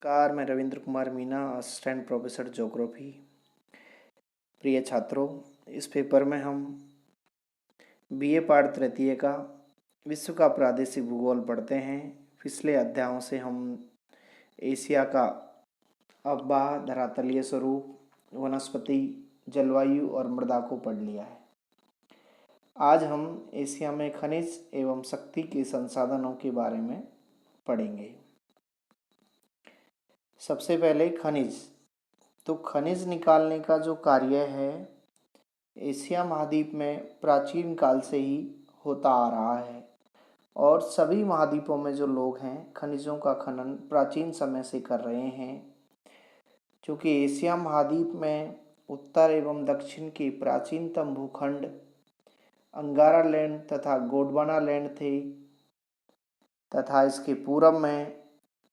नमस्कार, मैं Ravindra Kumar Meena, assistant professor geography. प्रिय छात्रों, इस पेपर में हम बीए पाठ तृतीय का विश्व का प्रादेशिक भूगोल पढ़ते हैं। पिछले अध्यायों से हम एशिया का अववाह, धरातलीय स्वरूप, वनस्पति, जलवायु और मृदा को पढ़ लिया है। आज हम एशिया में खनिज एवं शक्ति के संसाधनों के बारे में पढ़ेंगे। सबसे पहले खनिज। तो खनिज निकालने का जो कार्य है एशिया महाद्वीप में प्राचीन काल से ही होता आ रहा है और सभी महाद्वीपों में जो लोग हैं खनिजों का खनन प्राचीन समय से कर रहे हैं। क्योंकि एशिया महाद्वीप में उत्तर एवं दक्षिण के प्राचीनतम भूखंड अंगारा लैंड तथा गोंडवाना लैंड थे तथा इसके पूर्व में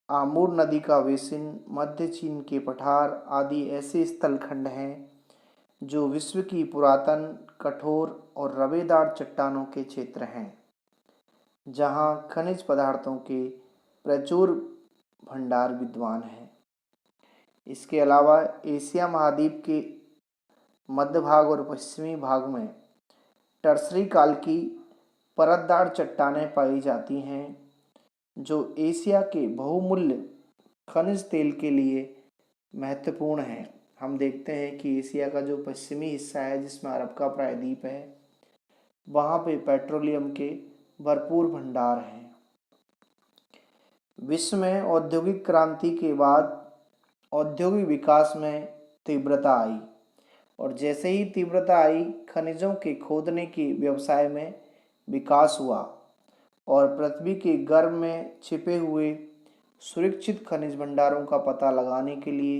आमूर नदी का बेसिन, मध्य चीन के पठार आदि ऐसे स्थलखंड हैं जो विश्व की पुरातन, कठोर और रवेदार चट्टानों के क्षेत्र हैं, जहां खनिज पदार्थों के प्रचुर भंडार विद्वान हैं। इसके अलावा एशिया महाद्वीप के मध्य भाग और पश्चिमी भाग में टर्सरी काल की परतदार चट्टानें पाई जाती हैं, जो एशिया के बहुमूल्य खनिज तेल के लिए महत्वपूर्ण है। हम देखते हैं कि एशिया का जो पश्चिमी हिस्सा है जिसमें अरब का प्रायद्वीप है, वहाँ पे पेट्रोलियम के भरपूर भंडार हैं। विश्व में औद्योगिक क्रांति के बाद औद्योगिक विकास में तीव्रता आई और जैसे ही तीव्रता आई खनिजों के खोदने के व्यवसाय में विकास हुआ और पृथ्वी के गर्भ में छिपे हुए सुरक्षित खनिज भंडारों का पता लगाने के लिए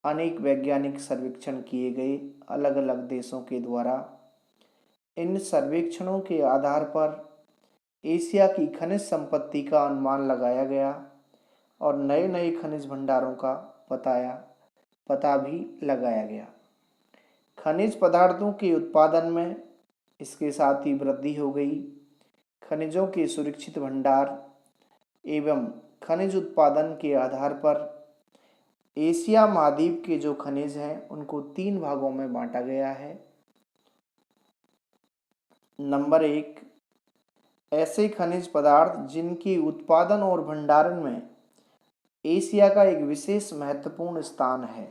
अनेक वैज्ञानिक सर्वेक्षण किए गए अलग अलग देशों के द्वारा। इन सर्वेक्षणों के आधार पर एशिया की खनिज संपत्ति का अनुमान लगाया गया और नए नए खनिज भंडारों का पता भी लगाया गया। खनिज पदार्थों के उत्पादन में इसके साथ ही वृद्धि हो गई। खनिजों के सुरक्षित भंडार एवं खनिज उत्पादन के आधार पर एशिया महाद्वीप के जो खनिज हैं उनको 3 भागों में बांटा गया है। नंबर 1, ऐसे खनिज पदार्थ जिनके उत्पादन और भंडारण में एशिया का एक विशेष महत्वपूर्ण स्थान है,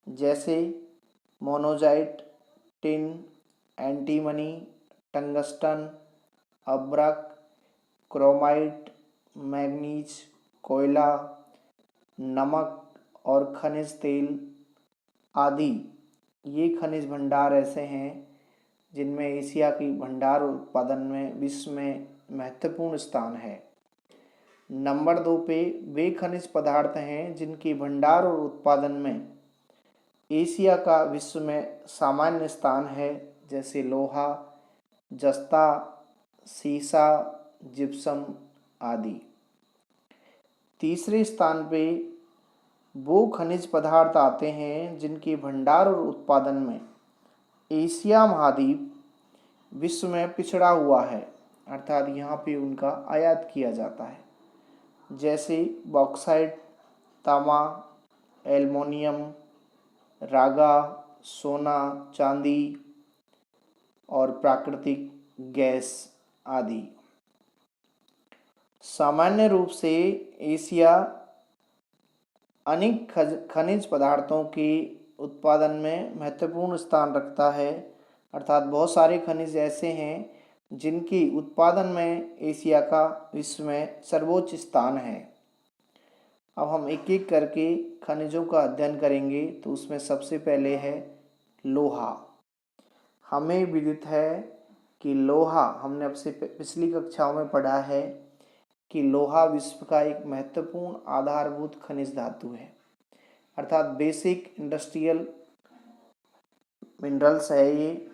जैसे मोनोजाइट, टिन, एंटीमनी, टंगस्टन, अब्रक, क्रोमाइट, मैग्नीज, कोयला, नमक और खनिज तेल आदि। ये खनिज भंडार ऐसे हैं जिनमें एशिया की भंडार उत्पादन में विश्व में महत्वपूर्ण स्थान है। नंबर 2 पे वे खनिज पदार्थ हैं जिनके भंडार और उत्पादन में एशिया का विश्व में सामान्य स्थान है, जैसे लोहा, जस्ता, सीसा, जिप्सम आदि। तीसरे स्थान पे वो खनिज पदार्थ आते हैं जिनके भंडार और उत्पादन में एशिया महाद्वीप विश्व में पिछड़ा हुआ है, अर्थात यहाँ पे उनका आयात किया जाता है, जैसे बॉक्साइट, तांबा, एल्युमिनियम, रागा, सोना, चांदी और प्राकृतिक गैस आदि। सामान्य रूप से एशिया अनेक खनिज पदार्थों के उत्पादन में महत्वपूर्ण स्थान रखता है, अर्थात बहुत सारे खनिज ऐसे हैं जिनके उत्पादन में एशिया का विश्व में सर्वोच्च स्थान है। अब हम एक एक करके खनिजों का अध्ययन करेंगे। तो उसमें सबसे पहले है लोहा। हमें विदित है कि लोहा, हमने अब से पिछली कक्षाओं में पढ़ा है कि लोहा विश्व का एक महत्वपूर्ण आधारभूत खनिज धातु है, अर्थात बेसिक इंडस्ट्रियल मिनरल्स है ये।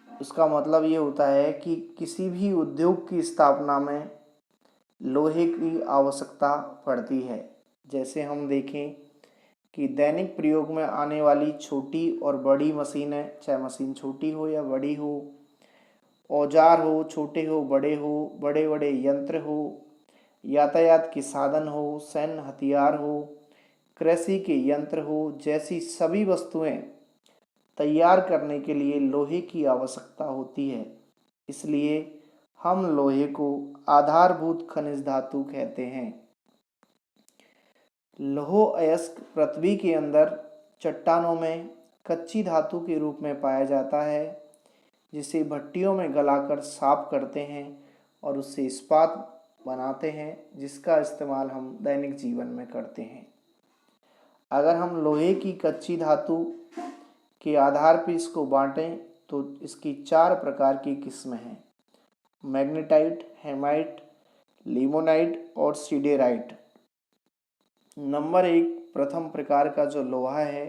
उसका मतलब ये होता है कि किसी भी उद्योग की स्थापना में लोहे की आवश्यकता पड़ती है। जैसे हम देखें कि दैनिक प्रयोग में आने वाली छोटी और बड़ी मशीनें, चाहे मशीन छोटी हो या बड़ी हो, औजार हो, छोटे हो बड़े हो, बड़े बड़े यंत्र हो यातायात के साधन हो, सैन्य हथियार हो, कृषि के यंत्र हो, जैसी सभी वस्तुएं तैयार करने के लिए लोहे की आवश्यकता होती है। इसलिए हम लोहे को आधारभूत खनिज धातु कहते हैं। लौह अयस्क पृथ्वी के अंदर चट्टानों में कच्ची धातु के रूप में पाया जाता है, जिसे भट्टियों में गलाकर साफ करते हैं और उससे इस्पात बनाते हैं, जिसका इस्तेमाल हम दैनिक जीवन में करते हैं। अगर हम लोहे की कच्ची धातु के आधार पर इसको बांटें तो इसकी 4 प्रकार की किस्में हैं: मैग्नेटाइट, हेमाइट, लिमोनाइट और सिडेराइट। नंबर 1 प्रथम प्रकार का जो लोहा है,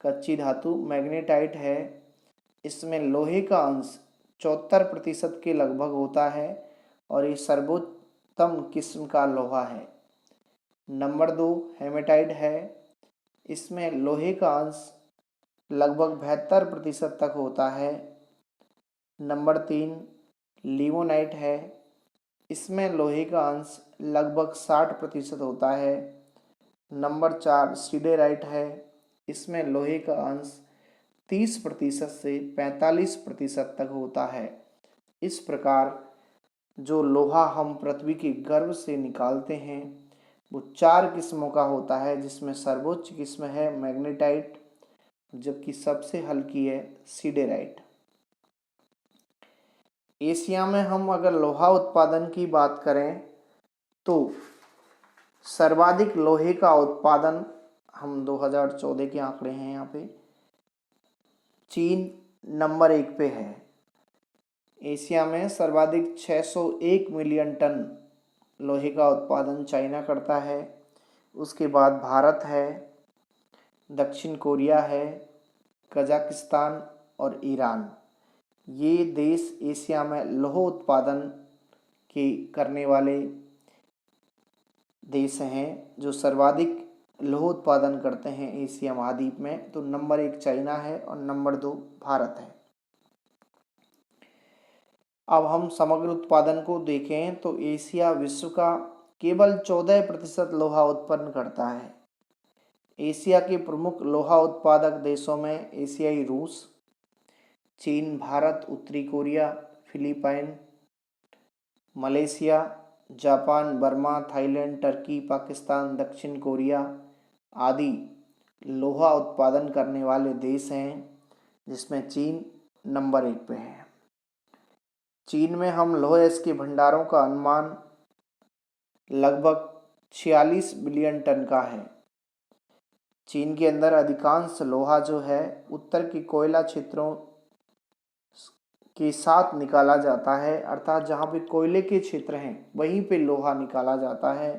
कच्ची धातु मैग्नेटाइट है। इसमें लोहे का अंश 74% के लगभग होता है और ये सर्वोत्तम किस्म का लोहा है। नंबर 2 हेमेटाइट है। इसमें लोहे का अंश लगभग 72% तक होता है। नंबर 3 लिमोनाइट है। इसमें लोहे का अंश लगभग 60% होता है। नंबर 4 सिडेराइट है। इसमें लोहे का अंश 30% से 45% तक होता है। इस प्रकार जो लोहा हम पृथ्वी के गर्भ से निकालते हैं वो 4 किस्मों का होता है, जिसमें सर्वोच्च किस्म है मैग्नेटाइट, जबकि सबसे हल्की है सिडेराइट। एशिया में हम अगर लोहा उत्पादन की बात करें तो सर्वाधिक लोहे का उत्पादन, हम 2014 के आंकड़े हैं यहाँ पे, चीन नंबर 1 पे है। एशिया में सर्वाधिक 601 मिलियन टन लोहे का उत्पादन चाइना करता है। उसके बाद भारत है, दक्षिण कोरिया है, कजाकिस्तान और ईरान। ये देश एशिया में लौह उत्पादन के करने वाले देश हैं, जो सर्वाधिक लौह उत्पादन करते हैं एशिया महाद्वीप में। तो नंबर 1 चाइना है और नंबर 2 भारत है। अब हम समग्र उत्पादन को देखें तो एशिया विश्व का केवल 14% लोहा उत्पन्न करता है। एशिया के प्रमुख लोहा उत्पादक देशों में एशियाई रूस, चीन, भारत, उत्तरी Korea, Philippine, Malaysia, Japan, Burma, Thailand, Turkey, Pakistan, दक्षिण कोरिया आदि लोहा उत्पादन करने वाले देश हैं, जिसमें चीन नंबर 1 पे है। चीन में हम लोहे के भंडारों का अनुमान लगभग 46 बिलियन टन का है। चीन के अंदर अधिकांश लोहा जो है उत्तर के कोयला क्षेत्रों के साथ निकाला जाता है, अर्थात जहाँ पे कोयले के क्षेत्र हैं वहीं पे लोहा निकाला जाता है।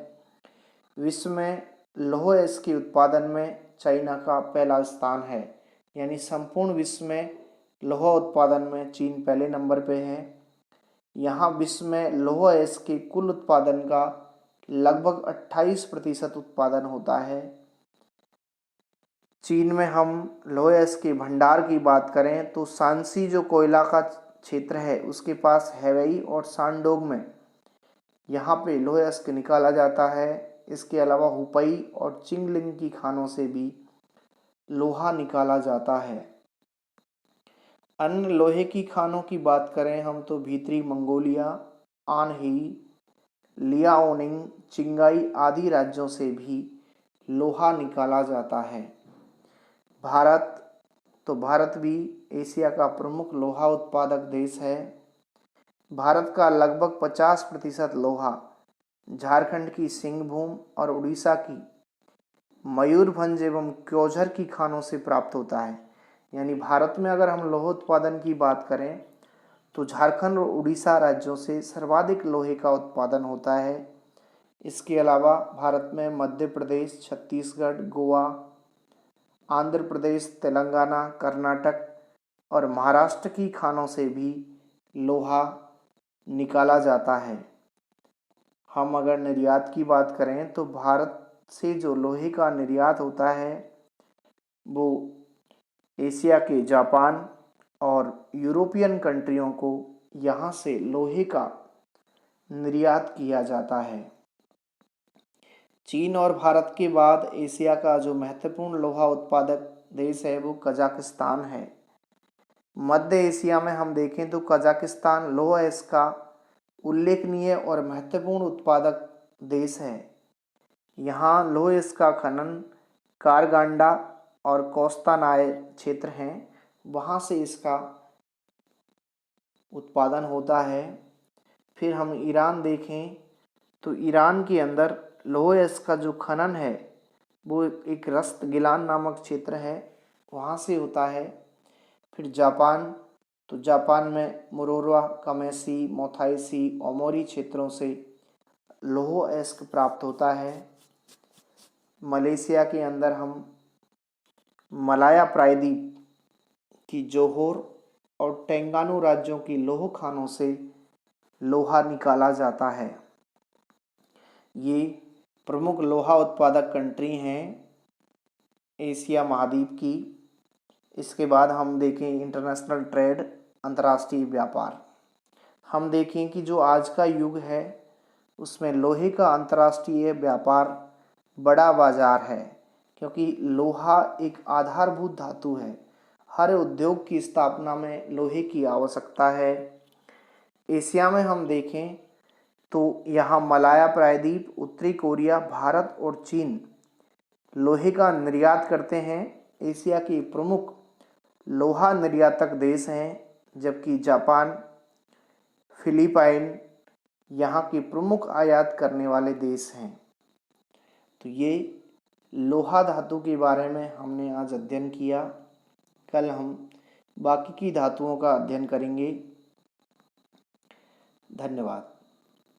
विश्व में लौह के उत्पादन में चाइना का पहला स्थान है, यानी संपूर्ण विश्व में लौह उत्पादन में चीन पहले नंबर पे है। यहाँ विश्व में लौह के कुल उत्पादन का लगभग 28% उत्पादन होता है। चीन में हम लौह के भंडार की बात करें तो शांसी जो कोयला का क्षेत्र है उसके पास हेवेई और शानडोंग में यहाँ पे लौह निकाला जाता है। इसके अलावा हुपई और चिंगलिंग की खानों से भी लोहा निकाला जाता है। अन्य लोहे की खानों की बात करें हम तो भीतरी मंगोलिया, आनही, लियाओनिंग, चिंगाई आदि राज्यों से भी लोहा निकाला जाता है। भारत भी एशिया का प्रमुख लोहा उत्पादक देश है। भारत का लगभग 50% लोहा झारखंड की सिंहभूम और उड़ीसा की मयूरभंज एवं क्योंझर की खानों से प्राप्त होता है। यानी भारत में अगर हम लोह उत्पादन की बात करें तो झारखंड और उड़ीसा राज्यों से सर्वाधिक लोहे का उत्पादन होता है। इसके अलावा भारत में मध्य प्रदेश, छत्तीसगढ़, गोवा, आंध्र प्रदेश, तेलंगाना, कर्नाटक और महाराष्ट्र की खानों से भी लोहा निकाला जाता है। हम अगर निर्यात की बात करें तो भारत से जो लोहे का निर्यात होता है वो एशिया के जापान और यूरोपियन कंट्रियों को यहाँ से लोहे का निर्यात किया जाता है। चीन और भारत के बाद एशिया का जो महत्वपूर्ण लोहा उत्पादक देश है वो कजाकिस्तान है। मध्य एशिया में हम देखें तो कजाकिस्तान लौह अयस्क का उल्लेखनीय और महत्वपूर्ण उत्पादक देश है। यहाँ लौह अयस्क का खनन कारगांडा और कोस्तानाय क्षेत्र हैं, वहाँ से इसका उत्पादन होता है। फिर हम ईरान देखें तो ईरान के अंदर लौह अयस्क का जो खनन है वो एक रस्त गिलान नामक क्षेत्र है, वहाँ से होता है। फिर जापान, तो जापान में मुरोरा, कमेसी, मोथाइसी, ओमोरी क्षेत्रों से लौह अयस्क प्राप्त होता है। मलेशिया के अंदर हम मलाया प्रायद्वीप की जोहोर और तेंगानू राज्यों की लौह खानों से लोहा निकाला जाता है। ये प्रमुख लोहा उत्पादक कंट्री हैं एशिया महाद्वीप की। इसके बाद हम देखें इंटरनेशनल ट्रेड, अंतर्राष्ट्रीय व्यापार। हम देखें कि जो आज का युग है उसमें लोहे का अंतर्राष्ट्रीय व्यापार बड़ा बाजार है, क्योंकि लोहा एक आधारभूत धातु है। हर उद्योग की स्थापना में लोहे की आवश्यकता है। एशिया में हम देखें तो यहाँ मलाया प्रायद्वीप, उत्तरी कोरिया, भारत और चीन लोहे का निर्यात करते हैं। एशिया के प्रमुख लोहा निर्यातक देश हैं, जबकि जापान, फिलीपाइन यहाँ के प्रमुख आयात करने वाले देश हैं। तो ये लोहा धातु के बारे में हमने आज अध्ययन किया। कल हम बाकी की धातुओं का अध्ययन करेंगे। धन्यवाद।